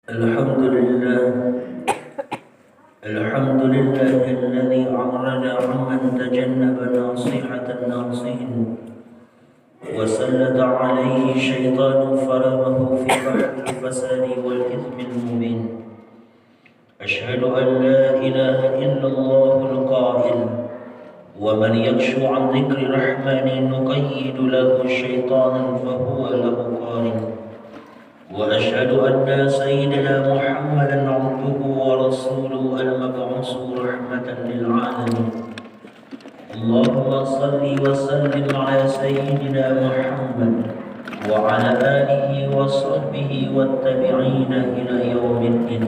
الحمد لله الحمد لله الذي أعرض عمن تجنب ناصحة الناصحين وسلط عليه شيطان فرمه في بحر الفساد والإثم المبين. أشهد أن لا إله إلا الله القائل ومن يخش عن ذكر الرحمن نقيد له شيطانا فهو له قارن. وأشهد أن سيدنا محمدا عبده ورسوله المبعوث رحمة للعالمين. اللهم صل وسلم على سيدنا محمد وعلى آله وصحبه والتابعين إلى يوم الدين.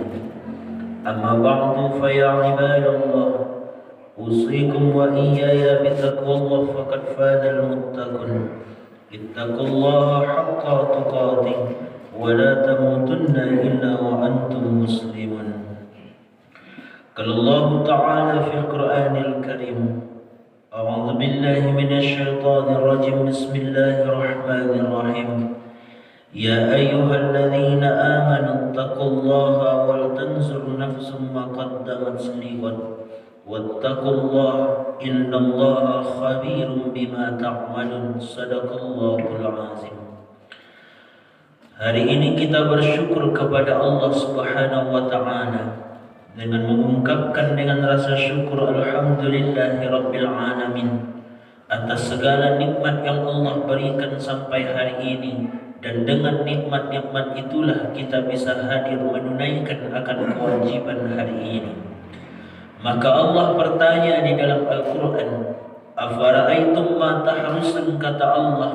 أما بعد فيا عباد الله، أوصيكم وإياي بتقوى الله فقد فاز المتقون. اتقوا الله حق تقاته ولا تموتن إلا وأنتم مسلمون. قال الله تعالى في القرآن الكريم: أعوذ بالله من الشيطان الرجيم. بسم الله الرحمن الرحيم. يا أيها الذين آمنوا اتقوا الله ولتنظر نفس ما قدمت لغد واتقوا الله إن الله خبير بما تعملون. صدق الله العظيم. Hari ini kita bersyukur kepada Allah Subhanahu wa Ta'ala dengan mengungkapkan dengan rasa syukur alhamdulillahirabbil alamin atas segala nikmat yang Allah berikan sampai hari ini, dan dengan nikmat-nikmat itulah kita bisa hadir menunaikan akan kewajiban hari ini. Maka Allah bertanya di dalam Al-Quran, afara'aitum ma tahrusun, kata Allah,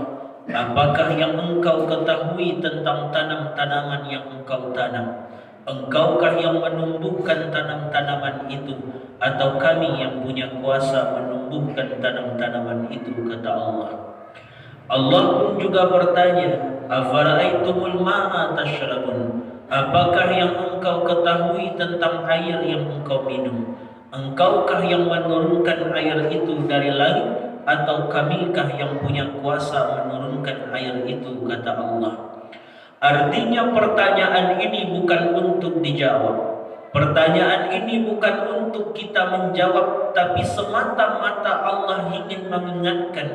apakah yang engkau ketahui tentang tanam-tanaman yang engkau tanam? Engkaukah yang menumbuhkan tanam-tanaman itu, atau kami yang punya kuasa menumbuhkan tanam-tanaman itu, kata Allah. Allah pun juga bertanya, afara'aitumul ma'a tashrabun, apakah yang engkau ketahui tentang air yang engkau minum? Engkaukah yang menurunkan air itu dari langit, atau kamikah yang punya kuasa menurunkan air itu, kata Allah. Artinya pertanyaan ini bukan untuk dijawab. Pertanyaan ini bukan untuk kita menjawab, tapi semata-mata Allah ingin mengingatkan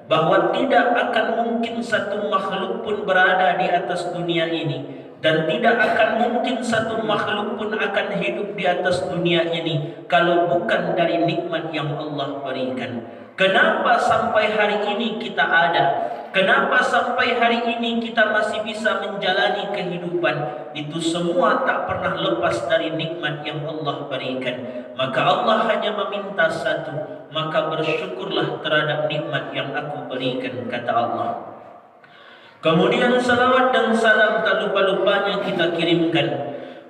bahwa tidak akan mungkin satu makhluk pun berada di atas dunia ini, dan tidak akan mungkin satu makhluk pun akan hidup di atas dunia ini kalau bukan dari nikmat yang Allah berikan. Kenapa sampai hari ini kita ada? Kenapa sampai hari ini kita masih bisa menjalani kehidupan? Itu semua tak pernah lepas dari nikmat yang Allah berikan. Maka Allah hanya meminta satu, maka bersyukurlah terhadap nikmat yang aku berikan, kata Allah. Kemudian salawat dan salam tak lupa-lupanya kita kirimkan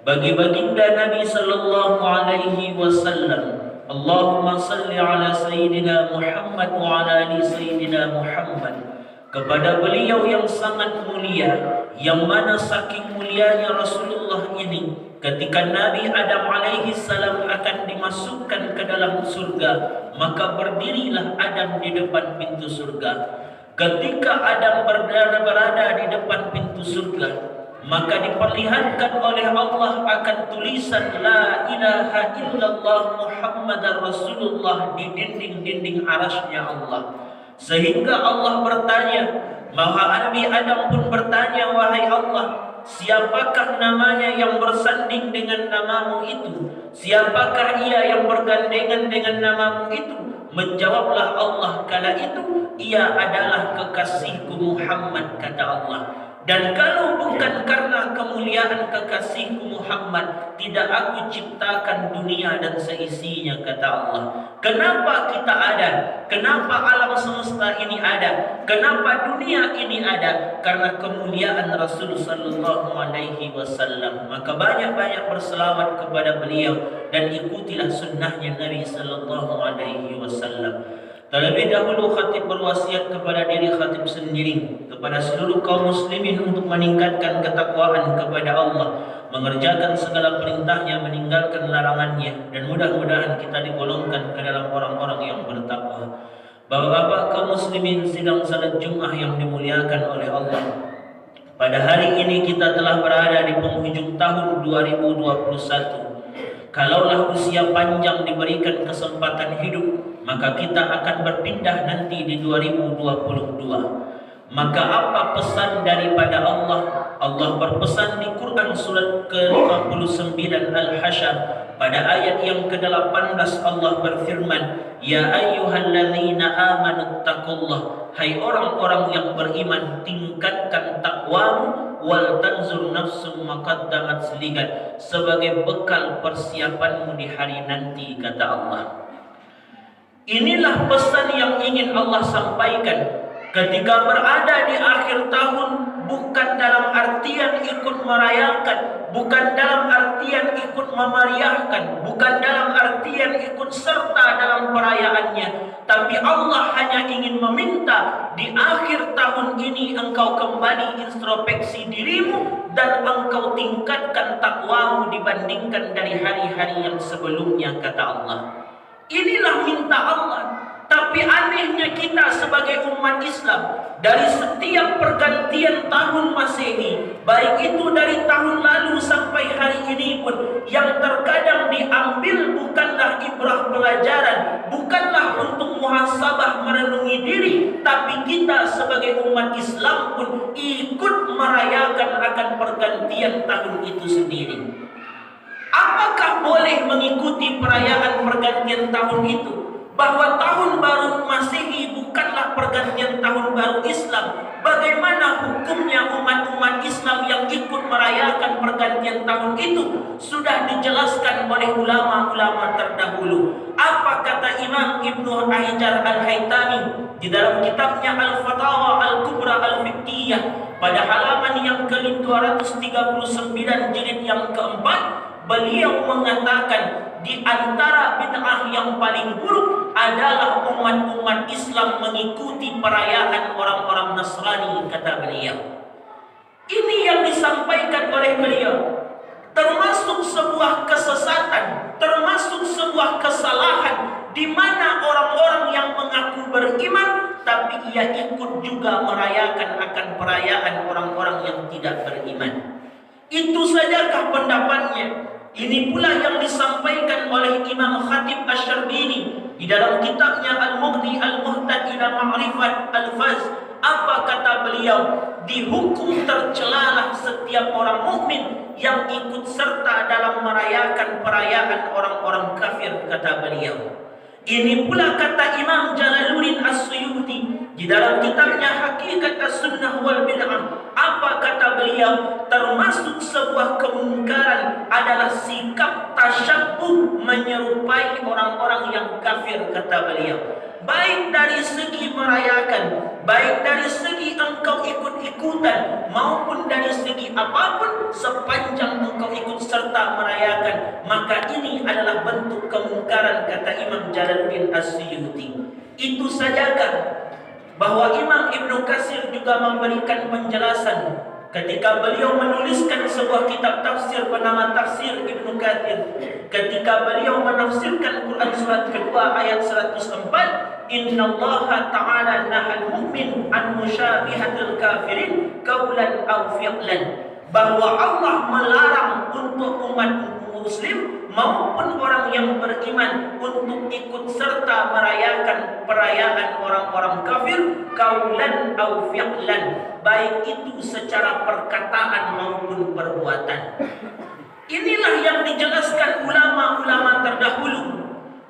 bagi baginda Nabi sallallahu alaihi wasallam. Allahumma salli ala Sayyidina Muhammad wa ala ali Sayyidina Muhammad. Kepada beliau yang sangat mulia, yang mana saking mulianya Rasulullah ini, ketika Nabi Adam alaihi salam akan dimasukkan ke dalam surga, maka berdirilah Adam di depan pintu surga. Ketika Adam berada di depan pintu surga, maka diperlihatkan oleh Allah akan tulisan La ilaha illallah Muhammadar Rasulullah di dinding-dinding arasnya Allah. Sehingga Allah bertanya, maka Nabi Adam pun bertanya, wahai Allah, siapakah namanya yang bersanding dengan namamu itu? Siapakah ia yang bergandengan dengan namamu itu? Menjawablah Allah kala itu, ia adalah kekasihku Muhammad, kata Allah. Dan kalau bukan karena kemuliaan kekasihku Muhammad, tidak aku ciptakan dunia dan seisinya, kata Allah. Kenapa kita ada? Kenapa alam semesta ini ada? Kenapa dunia ini ada? Karena kemuliaan Rasul sallallahu alaihi wasallam. Maka banyak-banyak berselawat kepada beliau dan ikutilah sunnahnya Nabi sallallahu alaihi wasallam. Terlebih dahulu khatib berwasiat kepada diri khatib sendiri, kepada seluruh kaum muslimin untuk meningkatkan ketakwaan kepada Allah, mengerjakan segala perintahnya, meninggalkan larangannya, dan mudah-mudahan kita digolongkan ke dalam orang-orang yang bertakwa. Bapak-bapak kaum muslimin sidang salat Jumat yang dimuliakan oleh Allah, Pada hari ini kita telah berada di penghujung tahun 2021. Kalaulah usia panjang diberikan kesempatan hidup, maka kita akan berpindah nanti di 2022. Maka apa pesan daripada Allah? Allah berpesan di Quran surat ke-59 Al-Hasyr pada ayat yang ke-18. Allah berfirman, Ya ayyuhalladzina amanu taqullah, hai orang-orang yang beriman, tingkatkan takwamu, wal tanzur nafsum ma qaddamat ligat, sebagai bekal persiapanmu di hari nanti, kata Allah. Inilah pesan yang ingin Allah sampaikan ketika berada di akhir tahun, bukan dalam artian ikut merayakan, bukan dalam artian ikut memeriahkan, bukan dalam artian ikut serta dalam perayaannya, tapi Allah hanya ingin meminta di akhir tahun ini engkau kembali introspeksi dirimu dan engkau tingkatkan takwamu dibandingkan dari hari-hari yang sebelumnya, kata Allah. Inilah minta Allah. Tapi anehnya kita sebagai umat Islam, dari setiap pergantian tahun Masehi, baik itu dari tahun lalu sampai hari ini pun, yang terkadang diambil bukanlah ibrah pelajaran, bukanlah untuk muhasabah merenungi diri, tapi kita sebagai umat Islam pun ikut merayakan akan pergantian tahun itu sendiri. Apakah boleh mengikuti perayaan pergantian tahun itu? Bahwa tahun baru Masehi bukanlah pergantian tahun baru Islam. Bagaimana hukumnya umat-umat Islam yang ikut merayakan pergantian tahun itu? Sudah dijelaskan oleh ulama-ulama terdahulu. Apa kata Imam Ibnu Hajar Al-Haytami di dalam kitabnya Al-Fatawa Al-Kubra Al-Fiqhiyah pada halaman yang ke-239 jilid yang keempat? Beliau mengatakan di antara bid'ah yang paling buruk adalah umat-umat Islam mengikuti perayaan orang-orang Nasrani, kata beliau. Ini yang disampaikan oleh beliau, termasuk sebuah kesesatan, termasuk sebuah kesalahan, di mana orang-orang yang mengaku beriman tapi ia ikut juga merayakan akan perayaan orang-orang yang tidak beriman. Itu sajakah pendapatnya? Ini pula yang disampaikan oleh Imam Khatib Asy-Syarbini di dalam kitabnya Al-Mughni Al-Muhtad ila Ma'rifat Al-Faz. Apa kata beliau? Dihukum tercelalah setiap orang mukmin yang ikut serta dalam merayakan perayaan orang-orang kafir, kata beliau. Ini pula kata Imam Jalaluddin As-Suyuti di dalam kitabnya Hakikat As-Sunnah wal Bid'ah. Apa kata beliau? Termasuk sebuah kemungkaran adalah sikap tasyabbuh, menyerupai orang-orang yang kafir, kata beliau. Baik dari segi merayakan, baik dari segi engkau ikut-ikutan, maupun dari segi apapun, sepanjang engkau ikut serta merayakan, maka ini adalah bentuk kemungkaran, kata Imam Jalaluddin As-Suyuti. Itu sajakah bahwa Imam Ibnu Katsir juga memberikan penjelasan ketika beliau menuliskan sebuah kitab tafsir bernama Tafsir Ibnu Katsir, ketika beliau menafsirkan Quran surat kedua ayat 104, Innallaha ta'ala nahal mu'min an musyabihatil kafirin qaulan aw fi'lan, bahwa Allah melarang untuk umat muslim maupun orang yang beriman untuk ikut serta merayakan perayaan orang-orang kafir, qaulan aw fi'lan, baik itu secara perkataan maupun perbuatan. Inilah yang dijelaskan ulama-ulama terdahulu.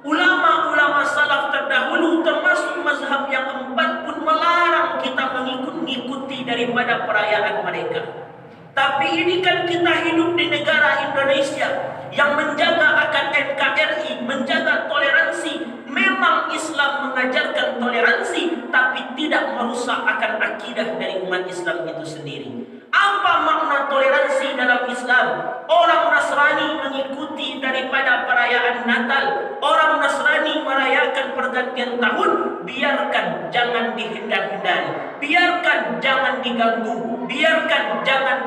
Ulama-ulama salaf terdahulu termasuk mazhab yang empat pun melarang kita mengikuti daripada perayaan mereka. Tapi ini kan kita hidup di negara Indonesia yang menjaga akan NKRI, menjaga toleransi. Memang Islam mengajarkan toleransi, tapi tidak merusak akan akidah dari umat Islam itu sendiri. Apa makna toleransi dalam Islam? Orang Nasrani mengikuti daripada perayaan Natal, orang Nasrani merayakan pergantian tahun, biarkan, jangan dihindar-hindari, biarkan, jangan diganggu, biarkan, jangan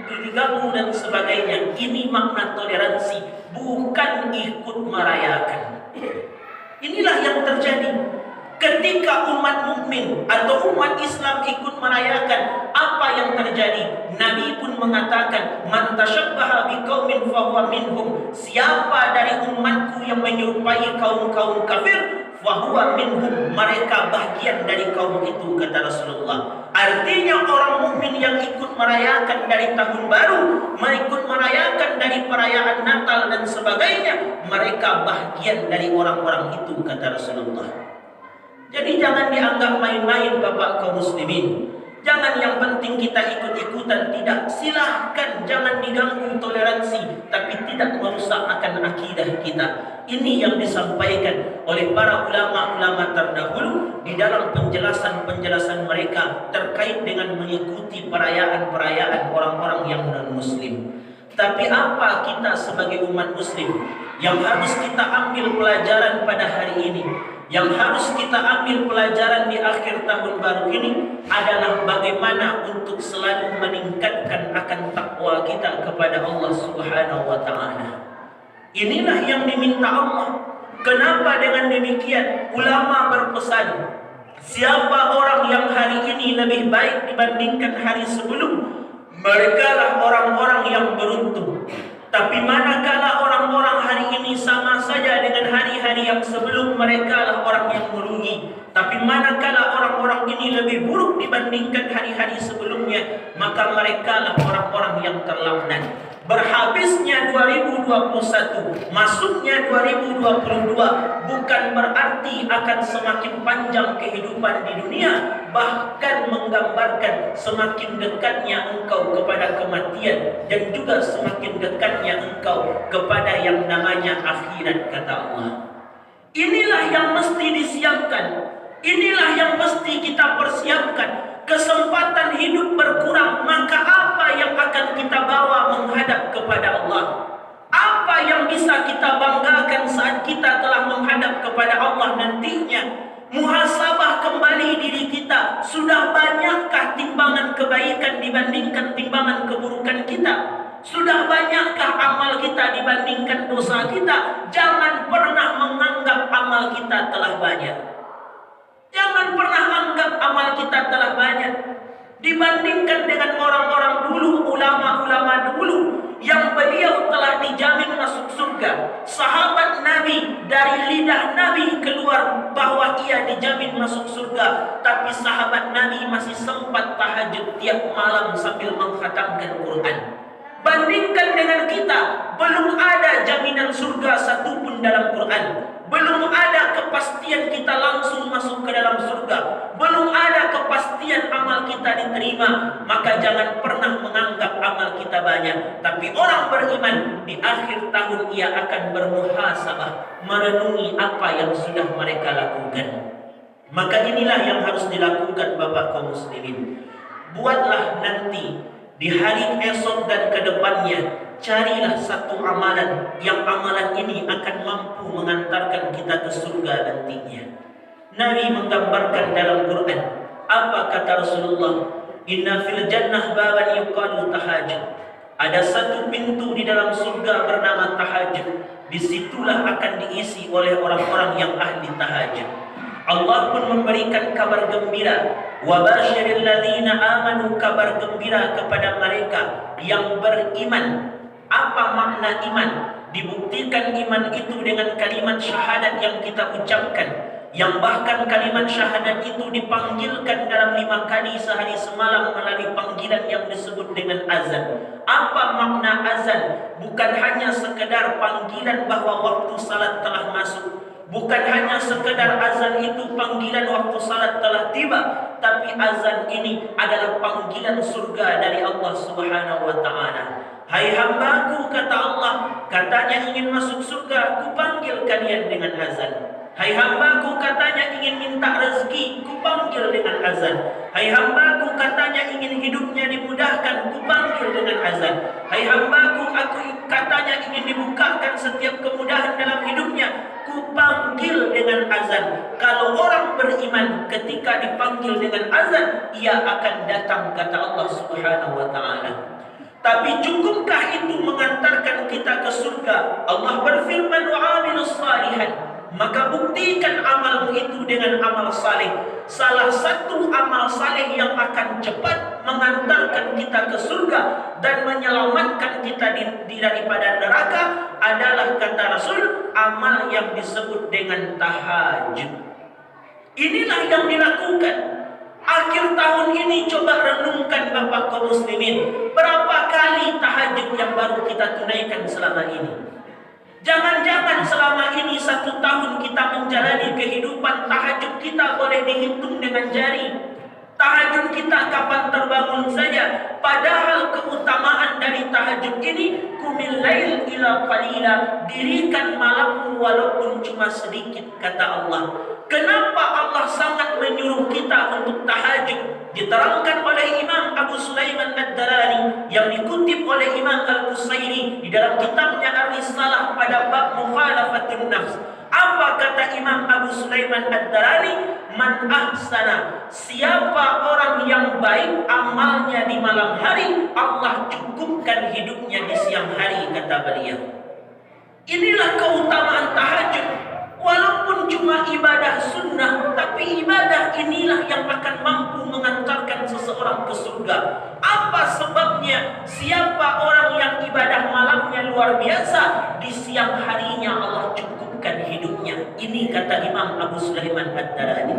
diganggu dan sebagainya. Ini makna toleransi, bukan ikut merayakan. Inilah yang terjadi. Ketika umat mukmin atau umat Islam ikut merayakan, apa yang terjadi? Nabi pun mengatakan, "Man tasyabbaha biqaumin fahuwa minhum." Siapa dari umatku yang menyerupai kaum-kaum kafir, fahuwa minhum, mereka bagian dari kaum itu, kata Rasulullah. Artinya orang mukmin yang ikut merayakan dari tahun baru, ikut merayakan dari perayaan Natal dan sebagainya, mereka bagian dari orang-orang itu, kata Rasulullah. Jadi jangan dianggap main-main Bapak kaum muslimin. Jangan yang penting kita ikut-ikutan, tidak. Silahkan, jangan diganggu toleransi, tapi tidak merusak akan akidah kita. Ini yang disampaikan oleh para ulama-ulama terdahulu di dalam penjelasan-penjelasan mereka terkait dengan mengikuti perayaan-perayaan orang-orang yang non-muslim. Tapi apa kita sebagai umat muslim yang harus kita ambil pelajaran pada hari ini? Yang harus kita ambil pelajaran di akhir tahun baru ini adalah bagaimana untuk selalu meningkatkan akan takwa kita kepada Allah Subhanahu wa Ta'ala. Inilah yang diminta Allah. Kenapa dengan demikian? Ulama berpesan, siapa orang yang hari ini lebih baik dibandingkan hari sebelum, merekalah orang-orang yang beruntung. Tapi manakala orang-orang hari ini sama saja dengan hari-hari yang sebelum, merekalah orang yang merugi. Tapi manakala orang-orang ini lebih buruk dibandingkan hari-hari sebelumnya, maka merekalah orang-orang yang terlaknat. Berhabisnya 2021, masuknya 2022 bukan berarti akan semakin panjang kehidupan di dunia, bahkan menggambarkan semakin dekatnya engkau kepada kematian dan juga semakin dekatnya engkau kepada yang namanya akhirat, kata Allah. Inilah yang mesti disiapkan, inilah yang mesti kita persiapkan. Kesempatan hidup berkurang, maka apa yang akan kita bawa menghadap kepada Allah? Apa yang bisa kita banggakan saat kita telah menghadap kepada Allah nantinya? Muhasabah kembali diri kita. Sudah banyakkah timbangan kebaikan dibandingkan timbangan keburukan kita? Sudah banyakkah amal kita dibandingkan dosa kita? Jangan pernah menganggap amal kita telah banyak. Jangan pernah anggap amal kita telah banyak dibandingkan dengan orang-orang dulu, ulama-ulama dulu yang beliau telah dijamin masuk surga. Sahabat Nabi, dari lidah Nabi keluar bahwa ia dijamin masuk surga, tapi sahabat Nabi masih sempat tahajud tiap malam sambil mengkhatamkan Quran. Bandingkan dengan kita, belum ada jaminan surga satupun dalam Quran. Belum ada kepastian kita langsung masuk ke dalam surga. Belum ada kepastian amal kita diterima. Maka jangan pernah menganggap amal kita banyak. Tapi orang beriman di akhir tahun ia akan bermuhasabah, merenungi apa yang sudah mereka lakukan. Maka inilah yang harus dilakukan Bapak kaum muslimin. Buatlah nanti di hari esok dan kedepannya, carilah satu amalan yang amalan ini akan mampu mengantarkan kita ke surga nantinya. Nabi menggambarkan dalam Quran, apa kata Rasulullah? Inna fil jannah baban yuqalu tahajud. Ada satu pintu di dalam surga bernama tahajud. Disitulah akan diisi oleh orang-orang yang ahli tahajud. Allah pun memberikan kabar gembira, wa basyiril ladzina amanu, kabar gembira kepada mereka yang beriman. Apa makna iman? Dibuktikan iman itu dengan kalimat syahadat yang kita ucapkan, yang bahkan kalimat syahadat itu dipanggilkan dalam 5 kali sehari semalam melalui panggilan yang disebut dengan azan. Apa makna azan? Bukan hanya sekedar panggilan bahwa waktu salat telah masuk, bukan hanya sekedar azan itu panggilan waktu salat telah tiba, tapi azan ini adalah panggilan surga dari Allah Subhanahu wa Ta'ala. Hai hambaku, kata Allah, katanya ingin masuk surga, ku panggil kalian dengan azan. Hai hambaku, katanya ingin minta rezeki, ku panggil dengan azan. Hai hambaku, katanya ingin hidupnya dimudahkan, ku panggil dengan azan. Hai hambaku, aku katanya ingin dibukakan setiap kemudahan dalam hidupnya, ku panggil dengan azan. Kalau orang beriman ketika dipanggil dengan azan, ia akan datang, kata Allah Subhanahu wa Ta'ala. Tapi cukupkah itu mengantarkan kita ke surga? Allah berfirman, "Wa'amilus salihan." Maka buktikan amalmu itu dengan amal saleh. Salah satu amal saleh yang akan cepat mengantarkan kita ke surga dan menyelamatkan kita daripada neraka adalah, kata Rasul, amal yang disebut dengan tahajud. Inilah yang dilakukan. Akhir tahun ini coba renungkan Bapak kaum muslimin, berapa kali tahajud yang baru kita tunaikan selama ini? Jangan-jangan selama ini 1 tahun kita menjalani kehidupan, tahajud kita boleh dihitung dengan jari. Tahajud kita kapan terbangun saja. Padahal keutamaan dari tahajud ini, qumil lail ila qalila, dirikan malammu walaupun cuma sedikit, kata Allah. Kenapa Allah sangat menyuruh kita untuk tahajud? Diterangkan oleh Imam Abu Sulaiman Ad-Darani yang dikutip oleh Imam Al-Qusairi di dalam kitabnya Ar-Risalah pada bab mukhalafatun nafs. Apa kata Imam Abu Sulaiman Ad-Darani? Man ahsana, siapa orang yang baik amalnya di malam hari, Allah cukupkan hidupnya di siang hari, kata beliau. Inilah keutamaan tahajud. Walaupun cuma ibadah sunnah, tapi ibadah inilah yang akan mampu mengantarkan seseorang ke surga. Apa sebabnya? Siapa orang yang ibadah malamnya luar biasa, di siang harinya Allah cukupkan hidupnya. Ini kata Imam Abu Sulaiman Ad-Darani.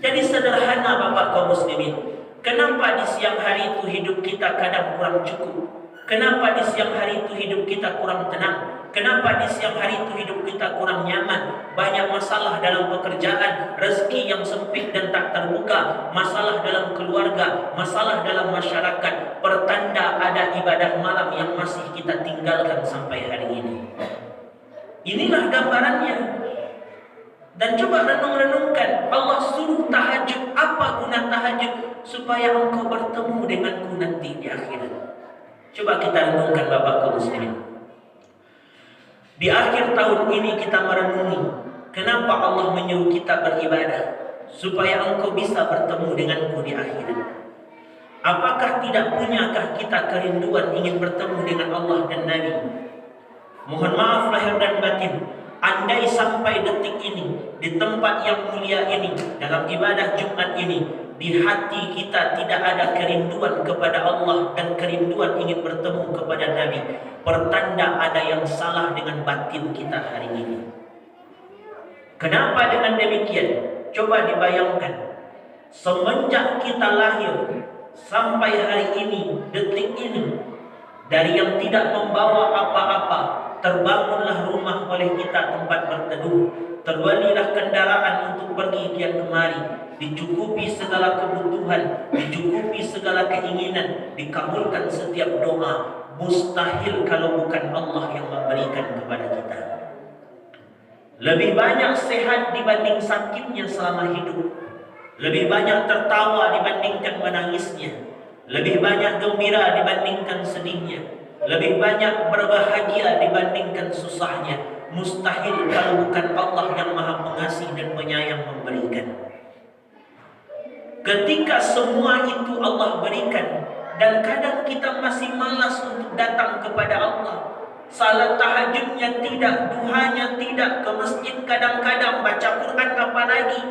Jadi sederhana Bapak kaum muslimin. Kenapa di siang hari itu hidup kita kadang kurang cukup? Kenapa di siang hari itu hidup kita kurang tenang? Kenapa di siang hari itu hidup kita kurang nyaman? Banyak masalah dalam pekerjaan, rezeki yang sempit dan tak terbuka, masalah dalam keluarga, masalah dalam masyarakat. Pertanda ada ibadah malam yang masih kita tinggalkan sampai hari ini. Inilah gambarannya. Dan coba renung-renungkan, Allah suruh tahajud. Apa guna tahajud? Supaya engkau bertemu denganku nanti di akhirat. Coba kita renungkan Bapak kaum muslimin. Di akhir tahun ini kita merenungi, kenapa Allah menyuruh kita beribadah? Supaya engkau bisa bertemu denganku di akhirat. Apakah tidak punyakah kita kerinduan ingin bertemu dengan Allah dan Nabi? Mohon maaf lahir dan batin, andai sampai detik ini, di tempat yang mulia ini, dalam ibadah Jumat ini, di hati kita tidak ada kerinduan kepada Allah dan kerinduan ingin bertemu kepada Nabi, pertanda ada yang salah dengan batin kita hari ini. Kenapa dengan demikian? Coba dibayangkan, semenjak kita lahir sampai hari ini, detik ini, dari yang tidak membawa apa-apa, terbangunlah rumah oleh kita tempat berteduh, terwalilah kendaraan untuk pergi kian kemari, dicukupi segala kebutuhan, dicukupi segala keinginan, dikabulkan setiap doa. Mustahil kalau bukan Allah yang memberikan kepada kita. Lebih banyak sehat dibanding sakitnya selama hidup. Lebih banyak tertawa dibandingkan menangisnya. Lebih banyak gembira dibandingkan sedihnya. Lebih banyak berbahagia dibandingkan susahnya. Mustahil kalau bukan Allah yang Maha Pengasih dan Penyayang memberikan. Ketika semua itu Allah berikan, dan kadang kita masih malas untuk datang kepada Allah. Salat tahajudnya tidak, duhanya tidak, ke masjid kadang-kadang, baca Quran apalagi.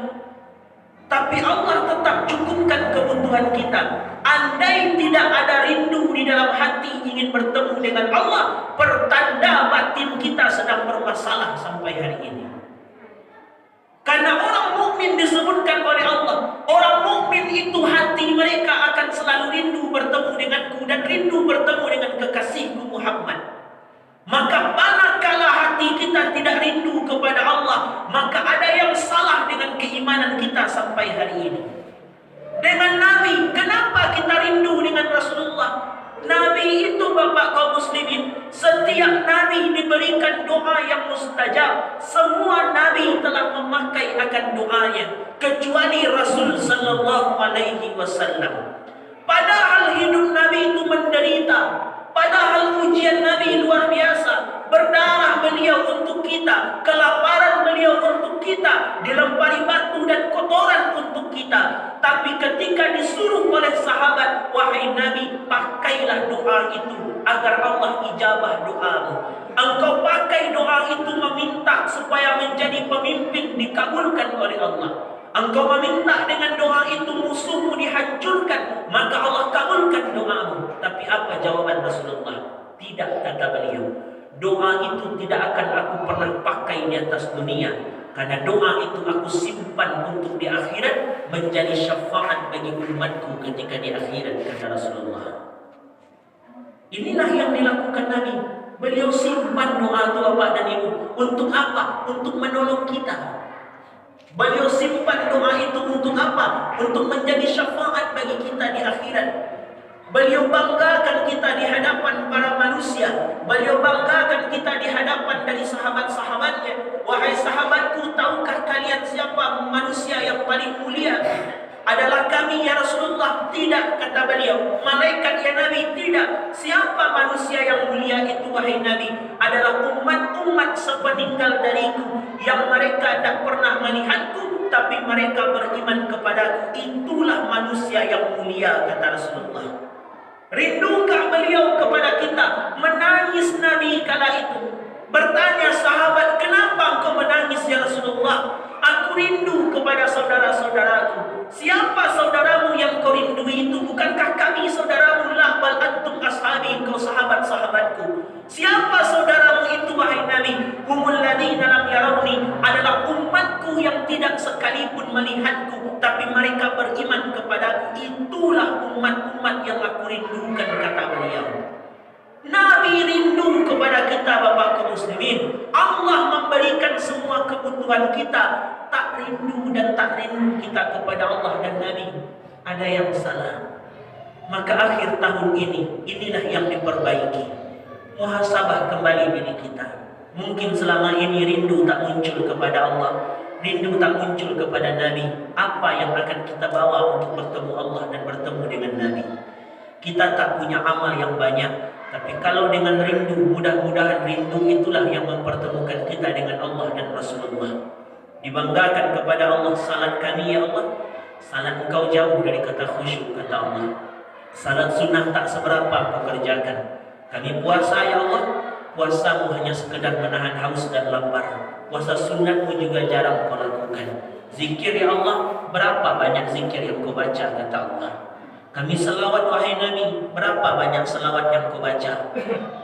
Tapi Allah tetap cukupkan kebutuhan kita. Andai tidak ada rindu di dalam hati ingin bertemu dengan Allah, pertanda batin kita sedang bermasalah sampai hari ini. Karena orang mukmin disebutkan oleh Allah, orang mukmin itu hati mereka akan selalu rindu bertemu denganku dan rindu bertemu dengan kekasihku Muhammad. Maka manakala hati kita tidak rindu kepada Allah, maka ada yang salah dengan keimanan kita sampai hari ini. Dengan Nabi, kenapa kita rindu dengan Rasulullah? Nabi itu Bapak kaum muslimin, setiap Nabi diberikan doa yang mustajab. Semua Nabi telah memakai akan doanya, kecuali Rasul sallallahu alaihi wasallam. Padahal hidup Nabi itu menderita, padahal ujian Nabi luar biasa. Berdarah beliau untuk kita kita, kelaparan beliau untuk kita, dilempari batu dan kotoran untuk kita. Tapi ketika disuruh oleh sahabat, wahai Nabi, pakailah doa itu agar Allah ijabah doamu. Engkau pakai doa itu meminta supaya menjadi pemimpin dikabulkan oleh Allah. Engkau meminta dengan doa itu musuhmu dihancurkan, maka Allah kabulkan doamu. Tapi apa jawaban Rasulullah? Tidak, kata beliau. Doa itu tidak akan aku pernah pakai di atas dunia, karena doa itu aku simpan untuk di akhirat menjadi syafaat bagi umatku ketika di akhirat, kata Rasulullah. Inilah yang dilakukan Nabi. Beliau simpan doa itu Bapak dan Ibu. Untuk apa? Untuk menolong kita. Beliau simpan doa itu untuk apa? Untuk menjadi syafaat bagi kita di akhirat. Beliau banggakan kita di hadapan para manusia. Beliau banggakan kita di hadapan dari sahabat-sahabatnya. Wahai sahabatku, tahukah kalian siapa manusia yang paling mulia? Adalah kami ya Rasulullah. Tidak, kata beliau. Malaikat ya Nabi. Tidak. Siapa manusia yang mulia itu wahai Nabi? Adalah umat-umat sepeninggal dariku, yang mereka tak pernah melihatku, tapi mereka beriman kepadaku. Itulah manusia yang mulia, kata Rasulullah. Rindukah beliau kepada kita? Menangis Nabi kala itu. Bertanya sahabat, kenapa engkau menangis ya Rasulullah? Aku rindu kepada saudara-saudaraku. Siapa saudaramu yang kau rindui itu? Bukankah kami saudaramu? La bal antum ashabi, engkau sahabat-sahabatku. Siapa saudaramu itu wahai Nabi? Humul ladzina lam yarawni, adalah umatku yang tidak sekalipun melihatku, tapi mereka beriman kepadaku. Itulah umat-umat yang aku rindukan, kata beliau. Nabi rindu kepada kita, Bapak kaum muslimin. Allah memberikan semua kebutuhan kita. Tak rindu dan tak rindu kita kepada Allah dan Nabi. Ada yang salah. Maka akhir tahun ini, inilah yang diperbaiki. Muhasabah kembali diri kita. Mungkin selama ini rindu tak muncul kepada Allah, rindu tak muncul kepada Nabi. Apa yang akan kita bawa untuk bertemu Allah dan bertemu dengan Nabi? Kita tak punya amal yang banyak, tapi kalau dengan rindu, mudah-mudahan rindu itulah yang mempertemukan kita dengan Allah dan Rasulullah. Dibanggakan kepada Allah, salat kami ya Allah, salat engkau jauh dari kata khusyuk, kata Allah. Salat sunnah tak seberapa kau kerjakan. Kami puasa ya Allah, puasamu hanya sekedar menahan haus dan lapar. Puasa sunnatmu juga jarang kau lakukan. Zikir ya Allah, berapa banyak zikir yang kau baca, kata Allah. Kami selawat wahai Nabi, berapa banyak selawat yang kau baca.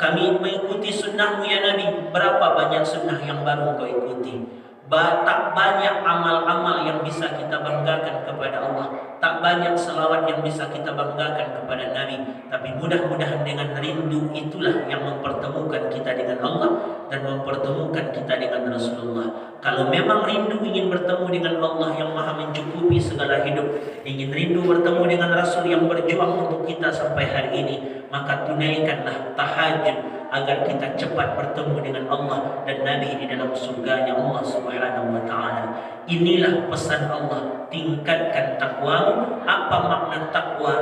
Kami mengikuti sunnahmu ya Nabi, berapa banyak sunnah yang baru kau ikuti. Tak banyak amal-amal yang bisa kita banggakan kepada Allah, tak banyak selawat yang bisa kita banggakan kepada Nabi. Tapi mudah-mudahan dengan rindu itulah yang mempertemukan kita dengan Allah dan mempertemukan kita dengan Rasulullah. Kalau memang rindu ingin bertemu dengan Allah yang maha mencukupi segala hidup, ingin rindu bertemu dengan Rasul yang berjuang untuk kita sampai hari ini, maka tunaikanlah tahajud agar kita cepat bertemu dengan Allah dan Nabi di dalam surganya Allah Subhanahu wa ta'ala. Inilah pesan Allah, tingkatkan takwamu. Apa makna takwa?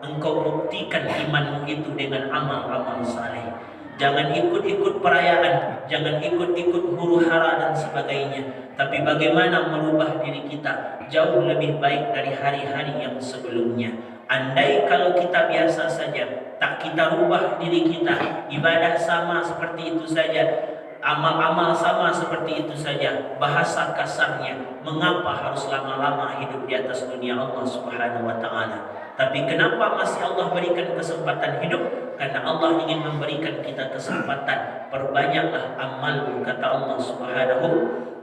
Engkau buktikan imanmu itu dengan amal-amal saleh. Jangan ikut-ikut perayaan, jangan ikut-ikut huru-hara dan sebagainya. Tapi bagaimana merubah diri kita jauh lebih baik dari hari-hari yang sebelumnya. Andai kalau kita biasa saja, tak kita rubah diri kita, ibadah sama seperti itu saja, amal-amal sama seperti itu saja, bahasa kasarnya, mengapa harus lama-lama hidup di atas dunia Allah Subhanahu wa ta'ala? Tapi kenapa masih Allah berikan kesempatan hidup? Karena Allah ingin memberikan kita kesempatan. Perbanyaklah amalmu, kata Allah Subhanahu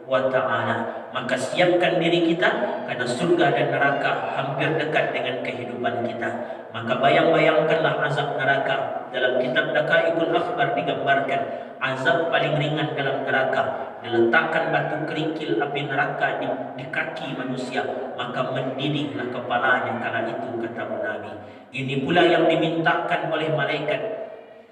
wa ta'ala. Maka siapkan diri kita, karena surga dan neraka hampir dekat dengan kehidupan kita. Maka bayang-bayangkanlah azab neraka. Dalam kitab Daqaiqul Akhbar digambarkan azab paling ringan dalam neraka. Diletakkan batu kerikil api neraka di kaki manusia, maka mendidihlah kepalanya kala itu, kata Nabi. Ini pula yang dimintakan oleh malaikat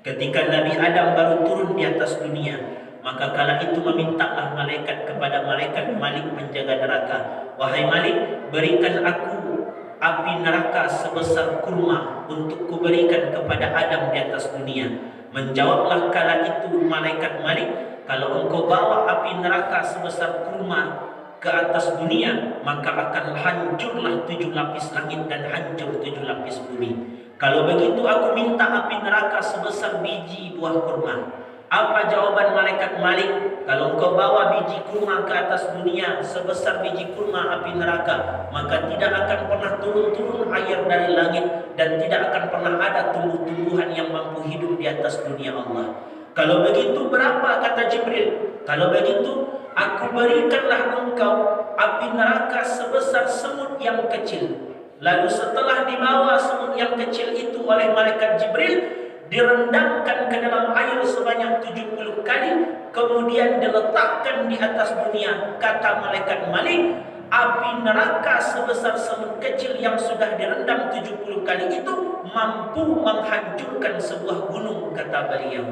ketika Nabi Adam baru turun di atas dunia. Maka kala itu memintalah malaikat kepada malaikat Malik penjaga neraka, wahai Malik, berikan aku api neraka sebesar kurma untuk kuberikan kepada Adam di atas dunia. Menjawablah kala itu malaikat Malik, kalau engkau bawa api neraka sebesar kurma ke atas dunia, maka akan hancurlah 7 lapis langit dan hancur 7 lapis bumi. Kalau begitu aku minta api neraka sebesar biji buah kurma. Apa jawaban malaikat Malik? Kalau engkau bawa biji kurma ke atas dunia sebesar biji kurma api neraka, maka tidak akan pernah turun-turun air dari langit dan tidak akan pernah ada tumbuh-tumbuhan yang mampu hidup di atas dunia Allah. Kalau begitu berapa, kata Jibril? Kalau begitu aku berikanlah engkau api neraka sebesar semut yang kecil. Lalu setelah dibawa semut yang kecil itu oleh malaikat Jibril, direndamkan ke dalam air sebanyak 70 kali, kemudian diletakkan di atas dunia. Kata malaikat Malik, api neraka sebesar semut kecil yang sudah direndam 70 kali itu mampu menghancurkan sebuah gunung, kata beliau.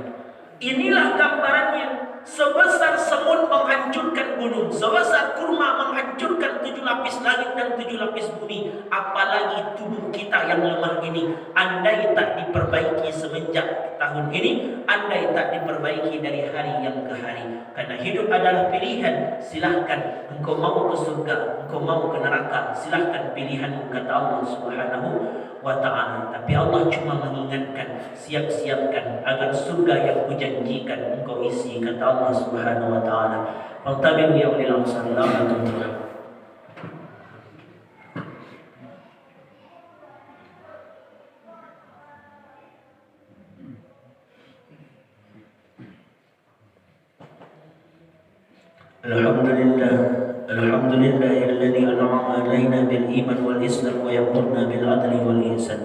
Inilah gambarannya. Sebesar semut menghancurkan gunung, sebesar kurma menghancurkan 7 lapis langit dan 7 lapis bumi. Apalagi tubuh kita yang lemah ini, andai tak diperbaiki semenjak tahun ini, andai tak diperbaiki dari hari yang ke hari. Karena hidup adalah pilihan. Silahkan engkau mau ke surga, engkau mau ke neraka, silahkan pilihan, kata Allah Subhanahu wa ta'ala. Tapi Allah cuma mengingatkan, siap-siapkan agar surga yang kujanjikan engkau isi, kata Allah Subhanahu wa ta'ala. Fattabi'u ya ulil absar la'allakum turhamun. Alhamdulillahilladzi an'ama 'alaina bil iman wal islam wa yamurna bil adli wal ihsan.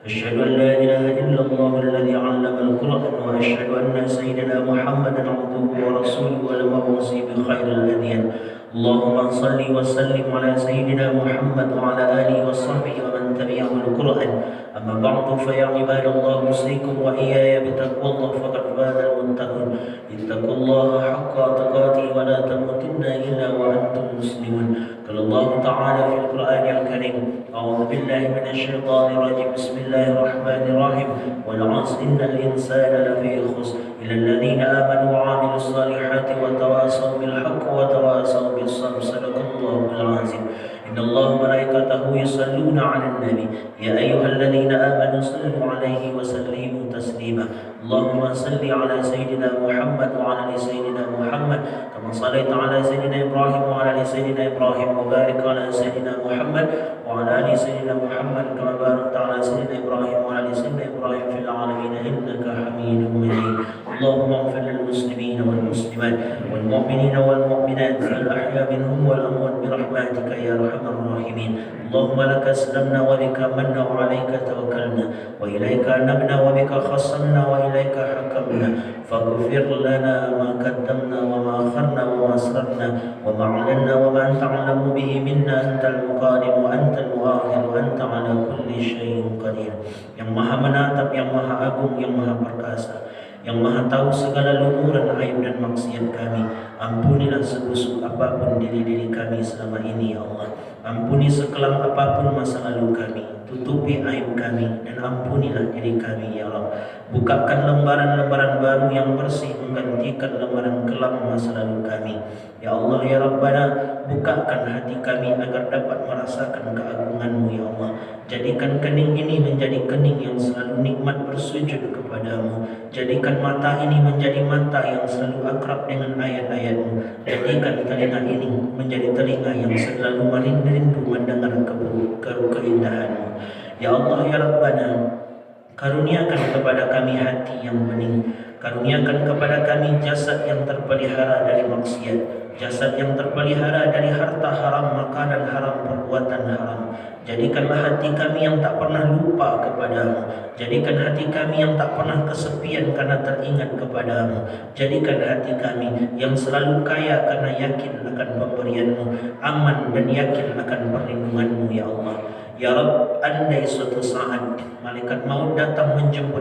Asyhadu an la ilaha illallah alladzi 'allama al-Qur'an wa asyhadu anna sayyidina Muhammadan 'abduhu wa rasuluhu wal mab'uusi bi khairil adyan. Allahumma shalli wa sallim ala sayyidina Muhammad wa ala alihi wa sahbihi wa man tabi'ahu al-Qur'an. Amma ba'du fa ya ibadallah, usikum wa iyaya bi taqwallah faqad faza al-muttaqun. Ittaqullaha haqqa tuqatih wa la tamutunna illa wa antum muslimun. Qala Allah ta'ala fil Qur'anil Karim, a'udzu billahi minasy syaithanir rajim. Bismillahirrahmanirrahim. Wal 'asri innal insana lafi khusr illa alladhina amanu wa 'amilus salihati wa tawasaw bil haqqi wa tawasaw bis sabr. Sadaqallahul 'azim. Innallaha malaikatahu yusalluna 'alan nabi ya ayyuhalladzina amanu sallu 'alaihi wa sallimu taslima. Allahumma salli 'ala sayyidina Muhammad wa 'ala ali sayyidina Muhammad kama shallaita 'ala sayyidina Ibrahim wa 'ala ali sayyidina Ibrahim wa barik 'ala sayyidina Muhammad wa 'ala ali sayyidina Muhammad kama barakta 'ala sayyidina Ibrahim wa 'ala ali sayyidina Ibrahim fil 'alamin innaka Hamidum Majid. Allahumma ighfir lil muslimina wal muslimat wal mu'minina wal mu'minat al ahya minhum wal amwat bi rahmatika ya arhamar rahimin. Allahumma laka aslamna wa bika manna wa 'alaika tawakkalna wa ilaika anabna wa bika khassamna wa ilaika hakamna faghfir lana ma qaddamna wa ma akharna wa ma asrarna wa ma 'alanna wa ma anta 'alamu bihi minna antal muqaddim wa antal muakhir wa anta 'ala kulli syai'in qadir. Yang maha menatap, yang maha agung, yang maha perkasa, yang maha tahu segala lumuran aib dan maksiat kami. Ampunilah sebusuk apapun diri kami selama ini ya Allah. Ampuni sekelam apapun masa lalu kami. Tutupi aib kami dan ampunilah diri kami ya Allah. Bukakan lembaran-lembaran baru yang bersih menggantikan lembaran kelam masa lalu kami. Ya Allah ya Rabbana, bukakan hati kami agar dapat merasakan keagungan-Mu ya Allah. Jadikan kening ini menjadi kening yang selalu nikmat bersujud kepadamu. Jadikan mata ini menjadi mata yang selalu akrab dengan ayat-ayat-Mu. Jadikan telinga ini menjadi telinga yang selalu merindu mendengar keindahan-Mu. Ya Allah ya Rabbana, karuniakan kepada kami hati yang bening. Karuniakan kepada kami jasad yang terpelihara dari maksiat, jasad yang terpelihara dari harta haram, makanan haram, perbuatan haram. Jadikanlah hati kami yang tak pernah lupa kepadamu. Jadikan hati kami yang tak pernah kesepian karena teringat kepadamu. Jadikan hati kami yang selalu kaya karena yakin akan pemberianmu, aman dan yakin akan perlindunganmu ya Allah. Ya Rabb, andai suatu saat malaikat maut datang menjemput